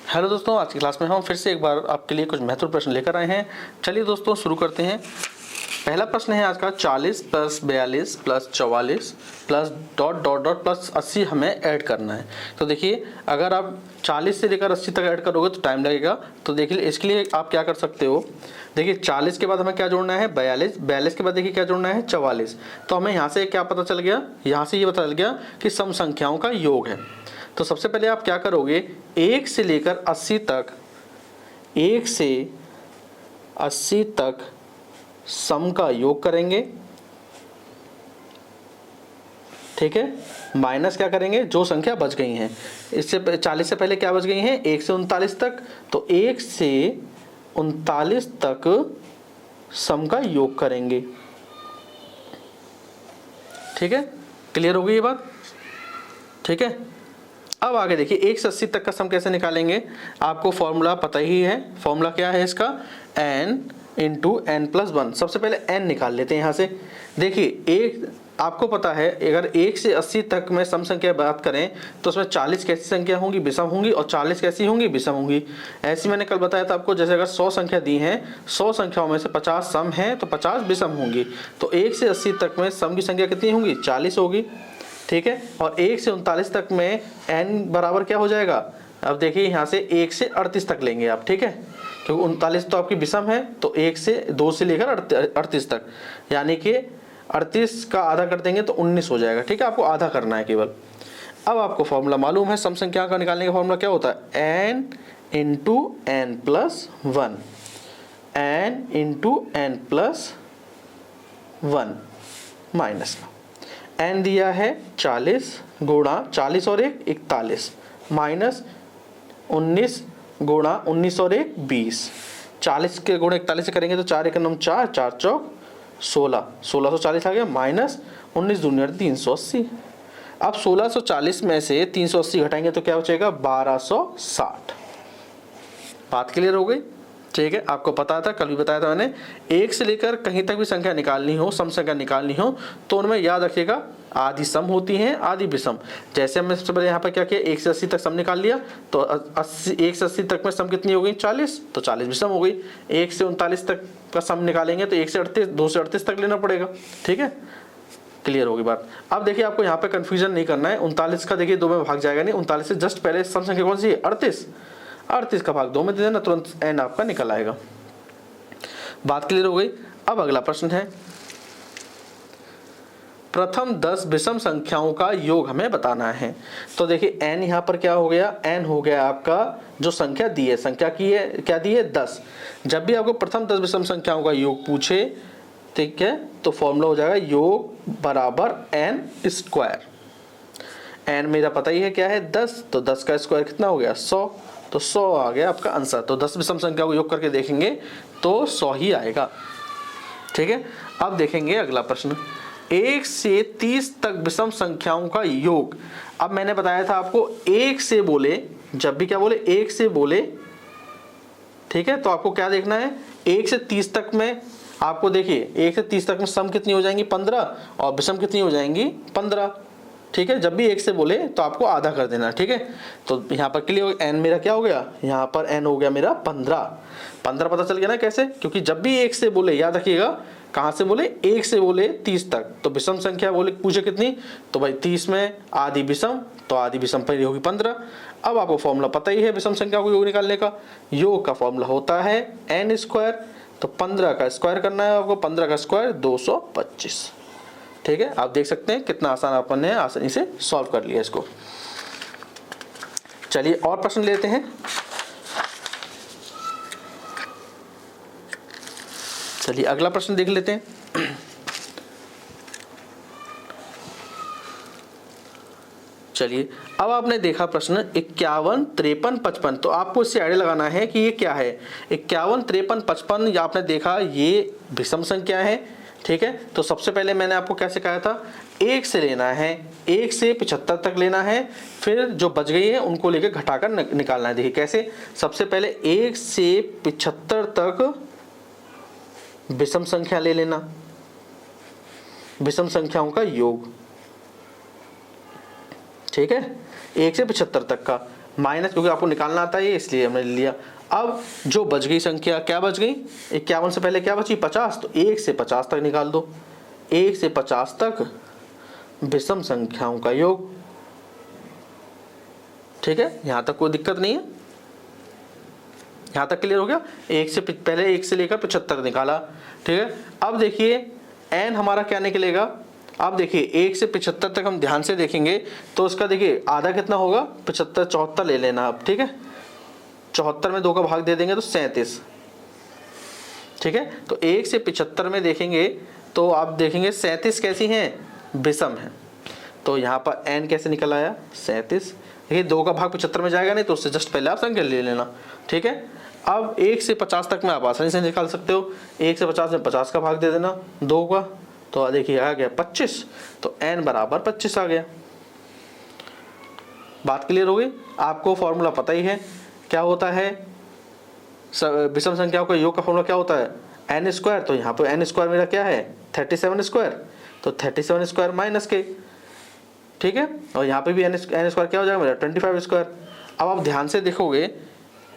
Hello दोस्तों, आज की क्लास में हम फिर से एक बार आपके लिए कुछ महत्वपूर्ण प्रश्न लेकर आए हैं। चलिए दोस्तों शुरू करते हैं। पहला प्रश्न है आज का 40 plus 42 plus 44 plus dot dot dot plus 80 हमें ऐड करना है। तो देखिए, अगर आप 40 से लेकर 80 तक ऐड करोगे तो टाइम लगेगा। तो देखिए इसके लिए आप क्या कर सकते हो। देखिए 40 के बाद हमें क्या जोड़ना है 42, 42 के बाद देखिए क्या जोड़ना है 44। तो हमें यहाँ से क्या पता चल गया, यहाँ से ये पता चल गया कि सम संख्याओं का योग है। तो सबसे पहले आप क्या करोगे, 1 से लेकर 80 तक, 1 से 80 तक सम का योग करेंगे। ठीक है, माइनस क्या करेंगे, जो संख्या बच गई हैं। इससे 40 से पहले क्या बच गई हैं 1 से 39 तक, तो 1 से 39 तक सम का योग करेंगे। ठीक है, क्लियर हो गई ये बात। ठीक है, अब आगे देखिए 1 से 80 तक का सम कैसे निकालेंगे। आपको फॉर्मूला पता ही है। फॉर्मूला क्या है इसका, n इंटू n प्लस 1। सबसे पहले n निकाल लेते हैं यहाँ से। देखिए एक आपको पता है, अगर 1 से 80 तक में सम संख्या बात करें तो उसमें 40 कैसी संख्या होंगी, विषम होंगी, और 40 कैसी होंगी, विषम होंगी। ऐसी मैंने कल बताया था आपको, जैसे अगर 100 संख्या दी हैं, 100 संख्याओं में से 50 सम हैं तो 50 विषम होंगी। तो 1 से 80 तक में सम की संख्या कितनी होंगी, 40 होगी। ठीक है, और 1 से 39 तक में n बराबर क्या हो जाएगा। अब देखिए यहाँ से 1 से 38 तक लेंगे आप। ठीक है, क्योंकि 39 तो आपकी विषम है, तो 1 से 2 से लेकर 38 तक, यानी कि 38 का आधा कर देंगे तो 19 हो जाएगा। ठीक है, आपको आधा करना है केवल। अब आपको फॉर्मूला मालूम है, सम संख्या का निकालने का फॉर्मूला क्या होता है, n into n plus 1, n into n plus 1 minus का n दिया है 40 गुणा 40 और 1 41 माइनस 19 गुणा 19 और 1 20। 40 के गुणा 41 से करेंगे तो 4 1 9 4, 4 चौक 16, 1640 आ गया, माइनस 19 दूनी 380। अब 1640 में से 380 घटाएंगे तो क्या बचेगा 1260। बात क्लियर हो गई। ठीक है, आपको पता था, कल भी बताया था मैंने, 1 से लेकर कहीं तक भी संख्या निकालनी हो, सम संख्या निकालनी हो, तो उनमें याद रखिएगा आधी सम होती हैं, आधी विषम। जैसे हमने सबसे पहले यहाँ पर क्या किया, 1 से 80 तक सम निकाल लिया, तो 1 से 80 तक में सम कितनी हो गई 40, तो 40 विषम हो गई। 1 से 39 तक का सम निकालेंगे तो 1 से 38, 2 से 38 तक लेना पड़ेगा। ठीक है, क्लियर होगी बात। अब देखिए आपको यहाँ पे कंफ्यूजन नहीं करना है। 39 का देखिए 2 में भाग जाएगा नहीं, 39 से जस्ट पहले सम संख्या कौन सी है 38, 38 का भाग 2 में दे देना, तुरंत n आपका निकल आएगा। बात क्लियर हो गई। अब अगला प्रश्न है, प्रथम 10 विषम संख्याओं का योग हमें बताना है। तो देखिए n यहाँ पर क्या हो गया, n हो गया आपका जो संख्या दी है, संख्या की है क्या दी है 10। जब भी आपको प्रथम 10 विषम संख्याओं का योग पूछे, ठीक है, तो फॉर्मूला हो जाएगा योग बराबर n स्क्वायर। n मेरा पता ही है क्या है 10, तो 10 का स्क्वायर कितना हो गया 100, तो 100 आ गया आपका आंसर। तो 10 विषम संख्या को योग करके देखेंगे तो 100 ही आएगा। ठीक है, अब देखेंगे अगला प्रश्न, 1 से 30 तक विषम संख्याओं का योग। अब मैंने बताया था आपको 1 से बोले, जब भी क्या बोले 1 से बोले, ठीक है, तो आपको क्या देखना है 1 से 30 तक में। आपको देखिए 1 से 30 तक में सम कितनी हो जाएंगी 15, और विषम कितनी हो जाएंगी 15। ठीक है, जब भी 1 से बोले तो आपको आधा कर देना। ठीक है, तो यहाँ पर क्लियर n मेरा क्या हो गया, यहाँ पर n हो गया मेरा 15। 15 पता चल गया ना कैसे, क्योंकि जब भी 1 से बोले, याद रखिएगा कहाँ से बोले 1 से बोले 30 तक, तो विषम संख्या बोले पूछे कितनी, तो भाई 30 में आधी विषम, तो आधी विषम पर होगी 15। अब आपको फॉर्मूला पता ही है विषम संख्या को योग निकालने का। योग का फॉर्मूला होता है n स्क्वायर, तो 15 का स्क्वायर करना है आपको, 15 का स्क्वायर 225। ठीक है, आप देख सकते हैं कितना आसान अपन ने आसानी से सॉल्व कर लिया इसको। चलिए और प्रश्न लेते हैं। चलिए अगला प्रश्न देख लेते हैं। चलिए अब आपने देखा प्रश्न 51 53 55, तो आपको इससे आइडिया लगाना है कि ये क्या है। 51 53 55 या आपने देखा ये विषम संख्या है। ठीक है, तो सबसे पहले मैंने आपको क्या सिखाया था, 1 से लेना है, 1 से 75 तक लेना है, फिर जो बच गई है उनको लेकर घटाकर निकालना है। देखिए कैसे, सबसे पहले 1 से 75 तक विषम संख्या ले लेना, विषम संख्याओं का योग। ठीक है, 1 से 75 तक का। माइनस, क्योंकि आपको निकालना आता है इसलिए हमने लिया। अब जो बच गई संख्या, क्या बच गई, 51 से पहले क्या बची 50, तो 1 से 50 तक निकाल दो। 1 से 50 तक विषम संख्याओं का योग। ठीक है, यहां तक कोई दिक्कत नहीं है, यहां तक क्लियर हो गया। 1 से पहले 1 से लेकर 75 निकाला। ठीक है, अब देखिए n हमारा क्या निकलेगा। अब देखिए 1 से 75 तक हम ध्यान से देखेंगे तो उसका देखिए आधा कितना होगा, 75, 74 ले लेना आप। ठीक है, 74 में 2 का भाग दे देंगे तो 37। ठीक है, तो 1 से 75 में देखेंगे तो आप देखेंगे 37 कैसी हैं, विषम है। तो यहाँ पर n कैसे निकल आया, 37। देखिए 2 का भाग 75 में जाएगा नहीं, तो उससे जस्ट पहले आप संख्या ले लेना। ठीक है, अब 1 से 50 तक में आप आसानी से निकाल सकते हो। 1 से 50 में 50 का भाग दे देना 2 का, तो देखिए आ गया 25, तो n बराबर 25 आ गया। बात क्लियर हो गई। आपको फॉर्मूला पता ही है क्या होता है, विषम संख्याओं का योग का फॉर्मूला क्या होता है, n स्क्वायर। तो यहाँ पे n स्क्वायर मेरा क्या है, 37 स्क्वायर, तो 37 स्क्वायर माइनस के। ठीक है, और यहाँ पे भी n स्क्वायर क्या हो जाएगा मेरा, 25 स्क्वायर। अब आप ध्यान से देखोगे,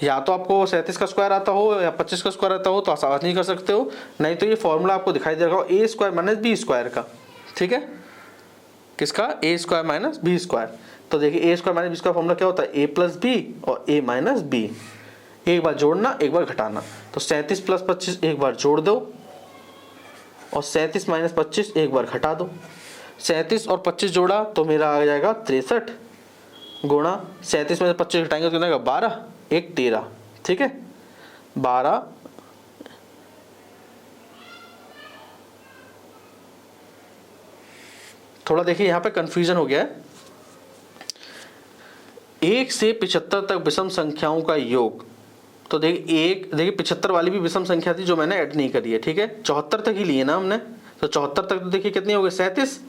या तो आपको 37 का स्क्वायर आता हो या 25 का स्क्वायर आता हो तो आसान नहीं कर सकते हो, नहीं तो ये फॉर्मूला आपको दिखाई दे रहा हो a square minus B square का। ठीक है, किसका, a square minus B square. तो देखिए a square minus B square formula क्या होता है, a प्लस बी और a माइनस बी। एक बार जोड़ना एक बार घटाना, तो 37 प्लस 25 एक बार जोड़ दो और 37 माइनस 25 एक बार घटा दो। 37 और 25 जोड़ा तो मेरा आ जाएगा 63 गुणा 37 में 25 घटाएंगे तो कितना आएगा 12, 1 13। ठीक है, 12 थोड़ा देखिए यहाँ पे कंफ्यूजन हो गया है। 1 से 75 तक विषम संख्याओं का योग, तो देखिए 75 वाली भी विषम संख्या थी जो मैंने ऐड नहीं करी है। ठीक है, 74 तक ही लिए ना हमने, तो 74 तक तो देखिए कितनी हो गई 37।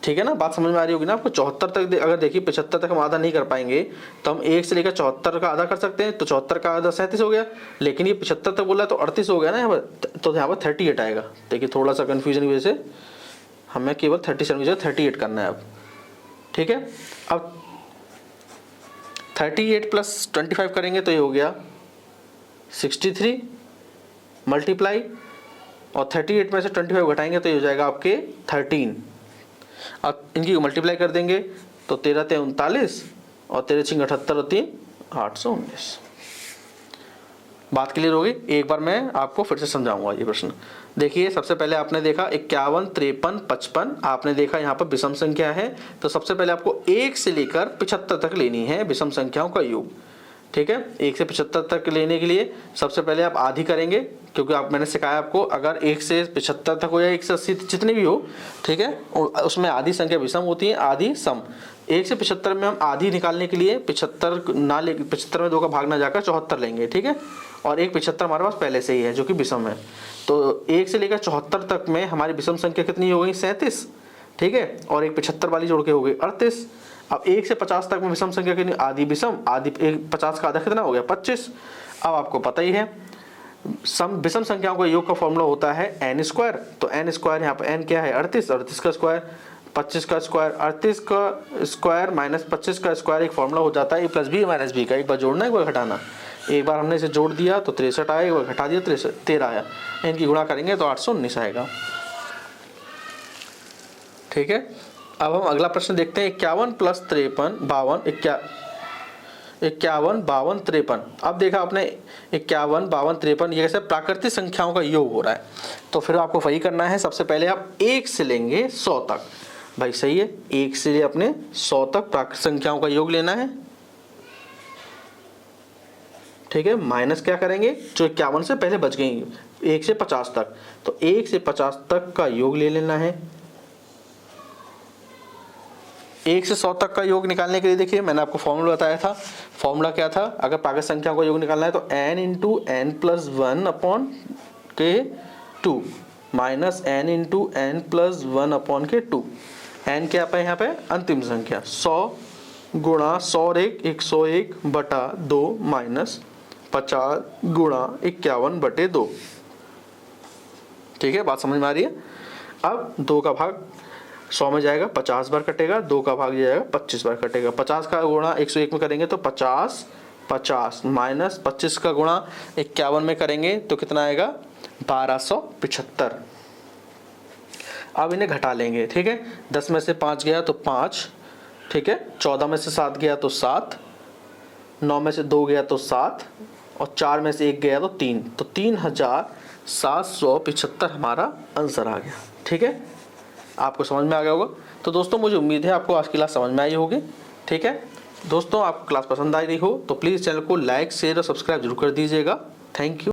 ठीक है ना, बात समझ में आ रही होगी ना आपको। 74 तक अगर देखिए 75 तक हम आधा नहीं कर पाएंगे तो हम 1 से लेकर 74 का आधा कर सकते हैं, तो 74 का आधा 37 हो गया। लेकिन ये 75 तक बोला तो 38 हो गया ना यहाँ पर, तो यहाँ पर 38 आएगा। देखिए थोड़ा सा कन्फ्यूजन की वजह से हमें केवल 37 की जगह 38 करना है अब। ठीक है, अब 38 प्लस 25 करेंगे तो ये हो गया 63 मल्टीप्लाई, और 38 में से 25 घटाएंगे तो ये हो जाएगा आपके 13। अब इनकी मल्टीप्लाई कर देंगे तो 13 × 39 और 13 × 6 = 78 होती है 819। बात क्लियर हो गई। एक बार मैं आपको फिर से समझाऊंगा ये प्रश्न। देखिए सबसे पहले आपने देखा 51, 53, 55 आपने देखा यहाँ पर विषम संख्या है, तो सबसे पहले आपको 1 से लेकर 75 तक लेनी है विषम संख्याओं का योग। ठीक है, 1 से 75 तक लेने के लिए सबसे पहले आप आधी करेंगे, क्योंकि आप मैंने सिखाया आपको अगर 1 से 75 तक हो या 1 से 80 जितने भी हो, ठीक है, उसमें आधी संख्या विषम होती है, आधी सम। 1 से 75 में हम आधी निकालने के लिए 75 ना ले, 75 में 2 का भाग ना जाकर 74 लेंगे। ठीक है, और एक 75 हमारे पास पहले से ही है जो कि विषम है, तो 1 से लेकर 74 तक में हमारी विषम संख्या कितनी हो गई 37। ठीक है, और एक 75 वाली जोड़ के हो गई 38। अब 1 से 50 तक में विषम संख्या कितनी, आधी विषम, आधी 50 का आधा कितना हो गया 25। अब आपको पता ही है विषम संख्याओं का योग का फॉर्मूला होता है n स्क्वायर, तो n स्क्वायर यहाँ पर n क्या है 38, 38 का स्क्वायर 25 का स्क्वायर, 38 का स्क्वायर माइनस 25 का स्क्वायर एक फॉर्मूला हो जाता है a plus B minus B का। एक बार जोड़ना एक बार घटाना, एक बार हमने इसे जोड़ दिया तो 63 आया, एक बार घटा दिया 13 आया, इनकी गुणा करेंगे तो 819 आएगा। ठीक है, अब हम अगला प्रश्न देखते हैं 51 प्लस 53 51 52 53। अब देखा आपने 51 52 53 ये कैसे प्राकृतिक संख्याओं का योग हो रहा है, तो फिर आपको वही करना है। सबसे पहले आप 1 से लेंगे 100 तक, भाई सही है, 1 से लिए अपने 100 तक प्राकृतिक संख्याओं का योग लेना है। ठीक है, माइनस क्या करेंगे जो 51 से पहले बच गई 1 से 50 तक, तो 1 से 50 तक का योग ले लेना है। 1 से 100 तक का योग निकालने के लिए देखिए मैंने आपको फॉर्मूला बताया था। फॉर्मूला क्या था, अगर प्राकृतिक संख्या का योग निकालना है तो n × n + 1/k2 minus n × n + 1/k2। n क्या है यहाँ पे अंतिम संख्या 100 गुणा 101/2 माइनस 50 गुणा 51/2। ठीक है, बात समझ में आ रही है। अब 2 का भाग 100 में जाएगा 50 बार कटेगा, 2 का भाग जाएगा 25 बार कटेगा। 50 का गुणा 101 में करेंगे तो 50 50 माइनस 25 का गुणा 51 में करेंगे तो कितना आएगा 1275। अब इन्हें घटा लेंगे, ठीक है। 10 में से 5 गया तो 5, ठीक है। 14 में से 7 गया तो 7, 9 में से 2 गया तो 7 और 4 में से 1 गया तो 3, तो 3775 हमारा आंसर आ गया, ठीक है। आपको समझ में आ गया होगा। तो दोस्तों मुझे उम्मीद है आपको आज की क्लास समझ में आई होगी, ठीक है। दोस्तों आपको क्लास पसंद आई रही हो तो प्लीज़ चैनल को लाइक शेयर और सब्सक्राइब जरूर कर दीजिएगा। Thank you.